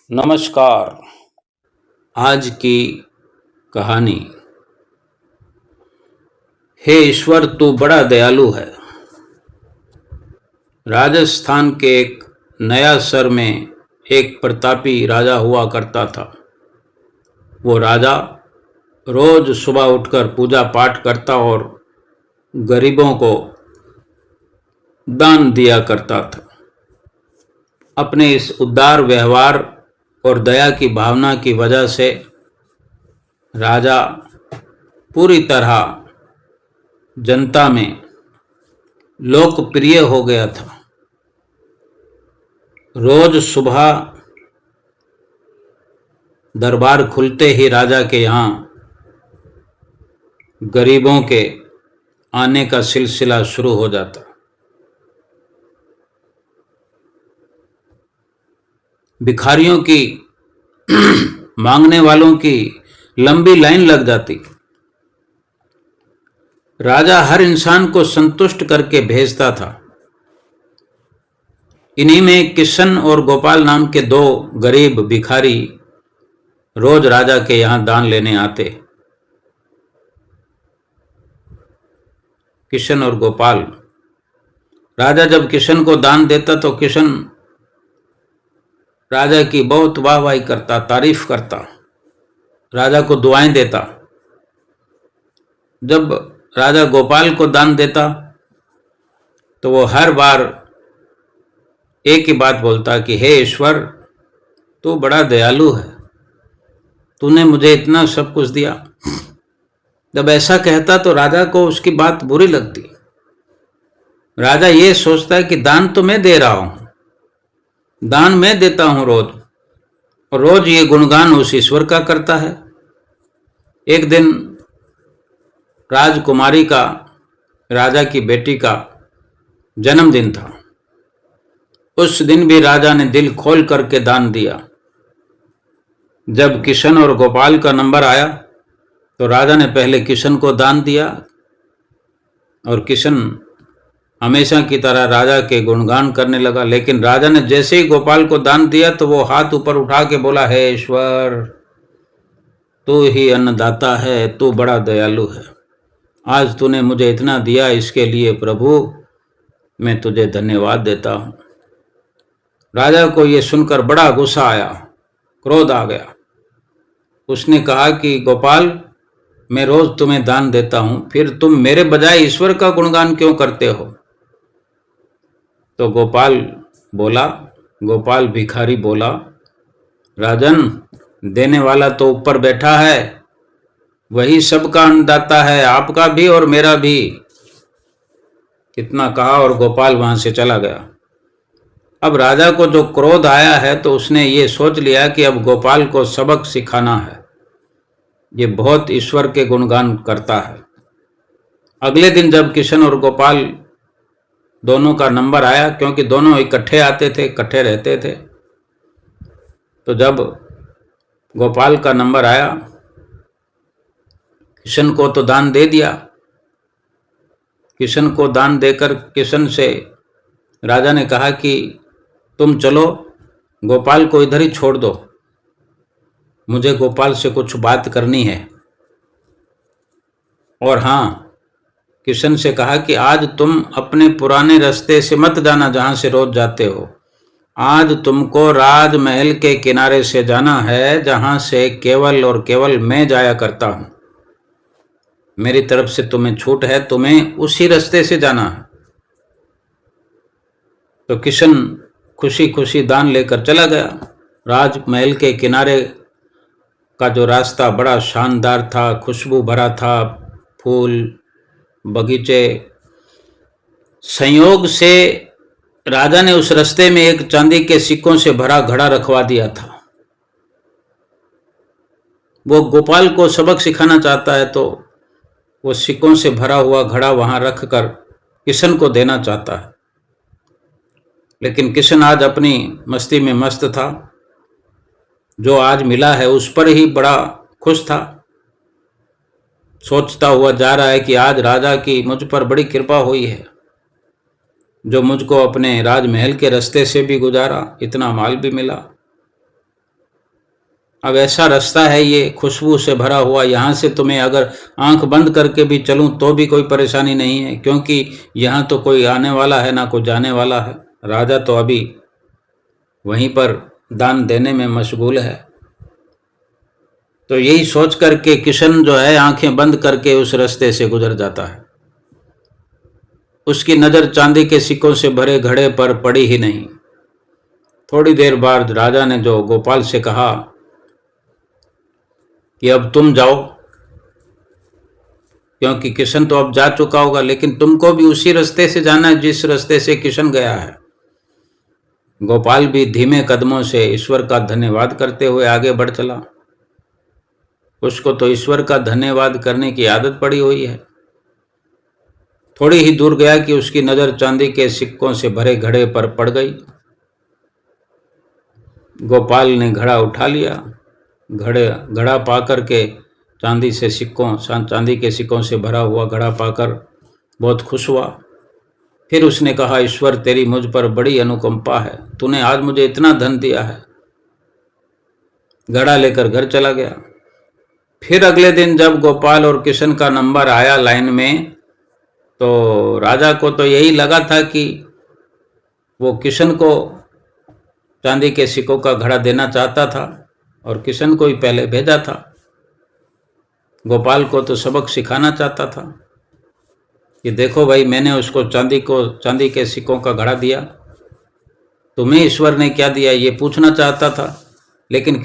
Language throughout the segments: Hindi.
नमस्कार। आज की कहानी। हे ईश्वर, तू बड़ा दयालु है। राजस्थान के एक नया शहर में एक प्रतापी राजा हुआ करता था। वो राजा रोज सुबह उठकर पूजा पाठ करता और गरीबों को दान दिया करता था। अपने इस उदार व्यवहार और दया की भावना की वजह से राजा पूरी तरह जनता में लोकप्रिय हो गया था। रोज सुबह दरबार खुलते ही राजा के यहाँ गरीबों के आने का सिलसिला शुरू हो जाता। भिखारियों की मांगने वालों की लंबी लाइन लग जाती। राजा हर इंसान को संतुष्ट करके भेजता था। इन्हीं में किशन और गोपाल नाम के दो गरीब भिखारी रोज राजा के यहां दान लेने आते। किशन और गोपाल। राजा जब किशन को दान देता तो किशन राजा की बहुत वाहवाही करता, तारीफ करता, राजा को दुआएं देता। जब राजा गोपाल को दान देता तो वो हर बार एक ही बात बोलता कि हे ईश्वर, तू बड़ा दयालु है, तूने मुझे इतना सब कुछ दिया। जब ऐसा कहता तो राजा को उसकी बात बुरी लगती। राजा ये सोचता है कि दान तो मैं दे रहा हूं, दान मैं देता हूं रोज, और रोज ये गुणगान उस ईश्वर का करता है। एक दिन राजकुमारी का, राजा की बेटी का जन्मदिन था। उस दिन भी राजा ने दिल खोल करके दान दिया। जब किशन और गोपाल का नंबर आया तो राजा ने पहले किशन को दान दिया और किशन हमेशा की तरह राजा के गुणगान करने लगा। लेकिन राजा ने जैसे ही गोपाल को दान दिया तो वो हाथ ऊपर उठा के बोला, हे ईश्वर, तू ही अन्नदाता है, तू बड़ा दयालु है। आज तूने मुझे इतना दिया, इसके लिए प्रभु मैं तुझे धन्यवाद देता हूं। राजा को यह सुनकर बड़ा गुस्सा आया, क्रोध आ गया। उसने कहा कि गोपाल, मैं रोज तुम्हें दान देता हूं, फिर तुम मेरे बजाय ईश्वर का गुणगान क्यों करते हो? तो गोपाल भिखारी बोला, राजन, देने वाला तो ऊपर बैठा है, वही सबका अन्नदाता है, आपका भी और मेरा भी। इतना कहा और गोपाल वहां से चला गया। अब राजा को जो क्रोध आया है तो उसने ये सोच लिया कि अब गोपाल को सबक सिखाना है। ये बहुत ईश्वर के गुणगान करता है। अगले दिन जब किशन और गोपाल दोनों का नंबर आया, क्योंकि दोनों इकट्ठे आते थे, इकट्ठे रहते थे, तो जब गोपाल का नंबर आया, किशन को तो दान दे दिया। किशन को दान देकर किशन से राजा ने कहा कि तुम चलो, गोपाल को इधर ही छोड़ दो, मुझे गोपाल से कुछ बात करनी है। और हाँ, किशन से कहा कि आज तुम अपने पुराने रास्ते से मत जाना जहां से रोज जाते हो। आज तुमको राजमहल के किनारे से जाना है, जहां से केवल और केवल मैं जाया करता हूं। मेरी तरफ से तुम्हें छूट है, तुम्हें उसी रास्ते से जाना है। तो किशन खुशी खुशी दान लेकर चला गया। राजमहल के किनारे का जो रास्ता बड़ा शानदार था, खुशबू भरा था, फूल बगीचे। संयोग से राजा ने उस रास्ते में एक चांदी के सिक्कों से भरा घड़ा रखवा दिया था। वो गोपाल को सबक सिखाना चाहता है तो वो सिक्कों से भरा हुआ घड़ा वहां रखकर किशन को देना चाहता है। लेकिन किशन आज अपनी मस्ती में मस्त था। जो आज मिला है उस पर ही बड़ा खुश था। सोचता हुआ जा रहा है कि आज राजा की मुझ पर बड़ी कृपा हुई है, जो मुझको अपने राजमहल के रास्ते से भी गुजारा, इतना माल भी मिला। अब ऐसा रास्ता है ये खुशबू से भरा हुआ, यहाँ से तो मैं अगर आंख बंद करके भी चलूं तो भी कोई परेशानी नहीं है, क्योंकि यहाँ तो कोई आने वाला है ना कोई जाने वाला है। राजा तो अभी वहीं पर दान देने में मशगूल है। तो यही सोच करके किशन जो है आंखें बंद करके उस रास्ते से गुजर जाता है। उसकी नज़र चांदी के सिक्कों से भरे घड़े पर पड़ी ही नहीं। थोड़ी देर बाद राजा ने जो गोपाल से कहा कि अब तुम जाओ, क्योंकि किशन तो अब जा चुका होगा, लेकिन तुमको भी उसी रास्ते से जाना है जिस रास्ते से किशन गया है। गोपाल भी धीमे कदमों से ईश्वर का धन्यवाद करते हुए आगे बढ़ चला। उसको तो ईश्वर का धन्यवाद करने की आदत पड़ी हुई है। थोड़ी ही दूर गया कि उसकी नज़र चांदी के सिक्कों से भरे घड़े पर पड़ गई। गोपाल ने घड़ा उठा लिया। घड़ा पाकर के चांदी के सिक्कों से भरा हुआ घड़ा पाकर बहुत खुश हुआ। फिर उसने कहा, ईश्वर तेरी मुझ पर बड़ी अनुकंपा है, तूने आज मुझे इतना धन दिया है। घड़ा लेकर घर चला गया। फिर अगले दिन जब गोपाल और किशन का नंबर आया लाइन में, तो राजा को तो यही लगा था कि वो किशन को चांदी के सिक्कों का घड़ा देना चाहता था और किशन को ही पहले भेजा था। गोपाल को तो सबक सिखाना चाहता था कि देखो भाई, मैंने उसको चांदी के सिक्कों का घड़ा दिया, तुम्हें ईश्वर ने क्या दिया ये पूछना चाहता था, लेकिन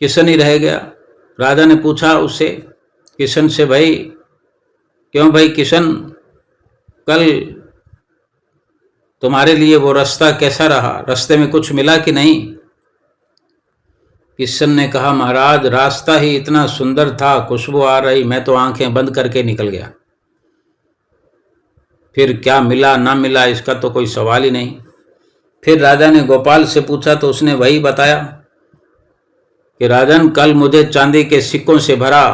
किशन ही रह गया। राजा ने पूछा उससे, किशन से, भाई क्यों भाई किशन, कल तुम्हारे लिए वो रास्ता कैसा रहा, रास्ते में कुछ मिला कि नहीं? किशन ने कहा, महाराज रास्ता ही इतना सुंदर था, खुशबू आ रही, मैं तो आंखें बंद करके निकल गया। फिर क्या मिला ना मिला इसका तो कोई सवाल ही नहीं। फिर राजा ने गोपाल से पूछा तो उसने वही बताया कि राजन, कल मुझे चांदी के सिक्कों से भरा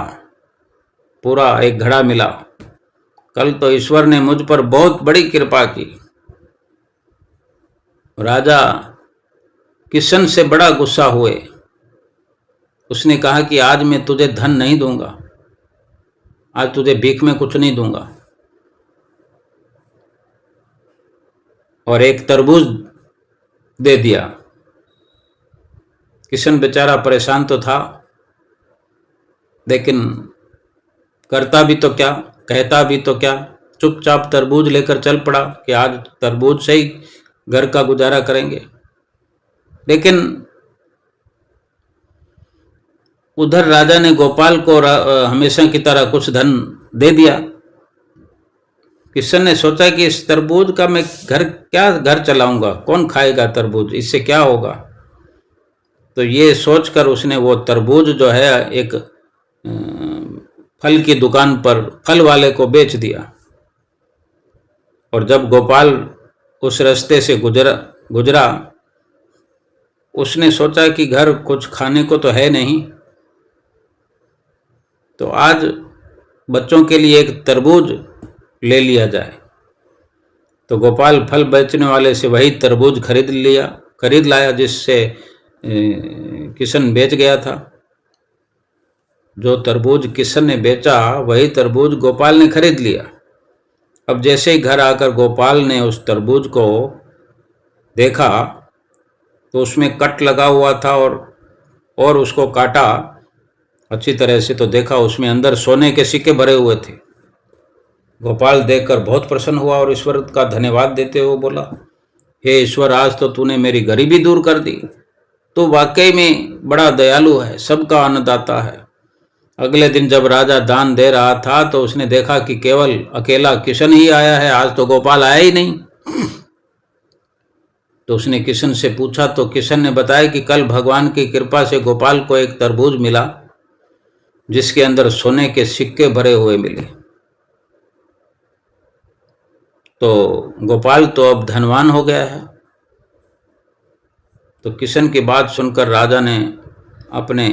पूरा एक घड़ा मिला। कल तो ईश्वर ने मुझ पर बहुत बड़ी कृपा की। राजा किशन से बड़ा गुस्सा हुए। उसने कहा कि आज मैं तुझे धन नहीं दूंगा, आज तुझे भीख में कुछ नहीं दूंगा। और एक तरबूज दे दिया। किशन बेचारा परेशान तो था, लेकिन करता भी तो क्या, कहता भी तो क्या, चुपचाप तरबूज लेकर चल पड़ा कि आज तरबूज से ही घर का गुजारा करेंगे। लेकिन उधर राजा ने गोपाल को हमेशा की तरह कुछ धन दे दिया। किशन ने सोचा कि इस तरबूज का मैं घर चलाऊंगा, कौन खाएगा तरबूज, इससे क्या होगा। तो ये सोचकर उसने वो तरबूज जो है एक फल की दुकान पर फल वाले को बेच दिया। और जब गोपाल उस रास्ते से गुजरा, उसने सोचा कि घर कुछ खाने को तो है नहीं, तो आज बच्चों के लिए एक तरबूज ले लिया जाए। तो गोपाल फल बेचने वाले से वही तरबूज खरीद लाया जिससे किशन बेच गया था। जो तरबूज किशन ने बेचा वही तरबूज गोपाल ने खरीद लिया। अब जैसे ही घर आकर गोपाल ने उस तरबूज को देखा तो उसमें कट लगा हुआ था और उसको काटा अच्छी तरह से, तो देखा उसमें अंदर सोने के सिक्के भरे हुए थे। गोपाल देखकर बहुत प्रसन्न हुआ और ईश्वर का धन्यवाद देते हुए बोला, हे ईश्वर, आज तो तूने मेरी गरीबी दूर कर दी, तू वाकई में बड़ा दयालु है, सबका अन्नदाता है। अगले दिन जब राजा दान दे रहा था तो उसने देखा कि केवल अकेला किशन ही आया है, आज तो गोपाल आया ही नहीं। तो उसने किशन से पूछा तो किशन ने बताया कि कल भगवान की कृपा से गोपाल को एक तरबूज मिला जिसके अंदर सोने के सिक्के भरे हुए मिले। तो गोपाल तो अब धनवान हो गया है। तो किशन की बात सुनकर राजा ने अपने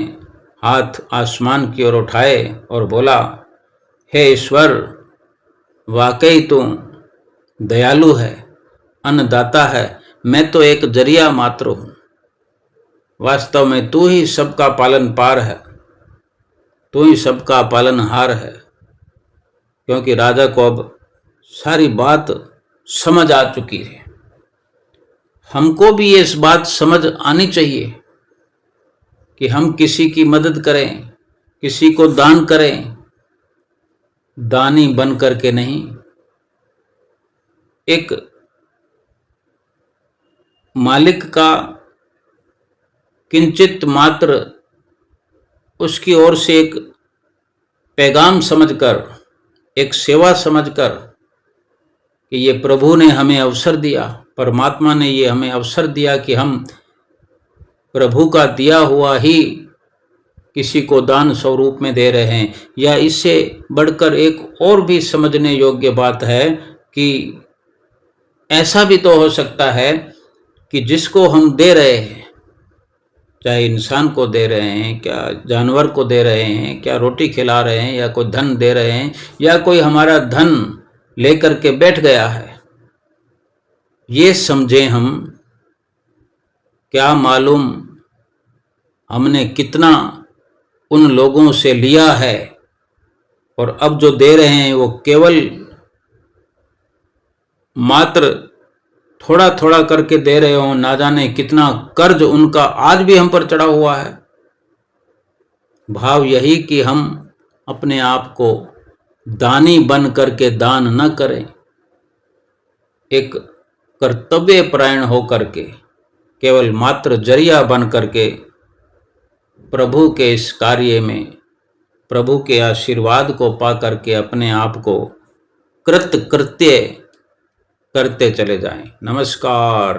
हाथ आसमान की ओर उठाए और बोला, हे ईश्वर, वाकई तू दयालु है, अन्नदाता है, मैं तो एक जरिया मात्र हूँ। वास्तव में तू ही सबका पालनहार है, तू ही सबका पालनहार है। क्योंकि राजा को अब सारी बात समझ आ चुकी है। हमको भी ये इस बात समझ आनी चाहिए कि हम किसी की मदद करें, किसी को दान करें, दानी बन करके नहीं, एक मालिक का किंचित मात्र उसकी ओर से एक पैगाम समझकर, एक सेवा समझकर कि ये प्रभु ने हमें अवसर दिया, परमात्मा ने ये हमें अवसर दिया कि हम प्रभु का दिया हुआ ही किसी को दान स्वरूप में दे रहे हैं। या इससे बढ़कर एक और भी समझने योग्य बात है कि ऐसा भी तो हो सकता है कि जिसको हम दे रहे हैं, चाहे इंसान को दे रहे हैं, क्या जानवर को दे रहे हैं, क्या रोटी खिला रहे हैं, या कोई धन दे रहे हैं, या कोई हमारा धन लेकर के बैठ गया है, ये समझें हम, क्या मालूम हमने कितना उन लोगों से लिया है और अब जो दे रहे हैं वो केवल मात्र थोड़ा थोड़ा करके दे रहे हो, ना जाने कितना कर्ज उनका आज भी हम पर चढ़ा हुआ है। भाव यही कि हम अपने आप को दानी बन करके दान न करें, एक कर्तव्य परायण हो करके, केवल मात्र जरिया बन करके प्रभु के इस कार्य में प्रभु के आशीर्वाद को पा करके अपने आप को कृत्य करते चले जाएं। नमस्कार।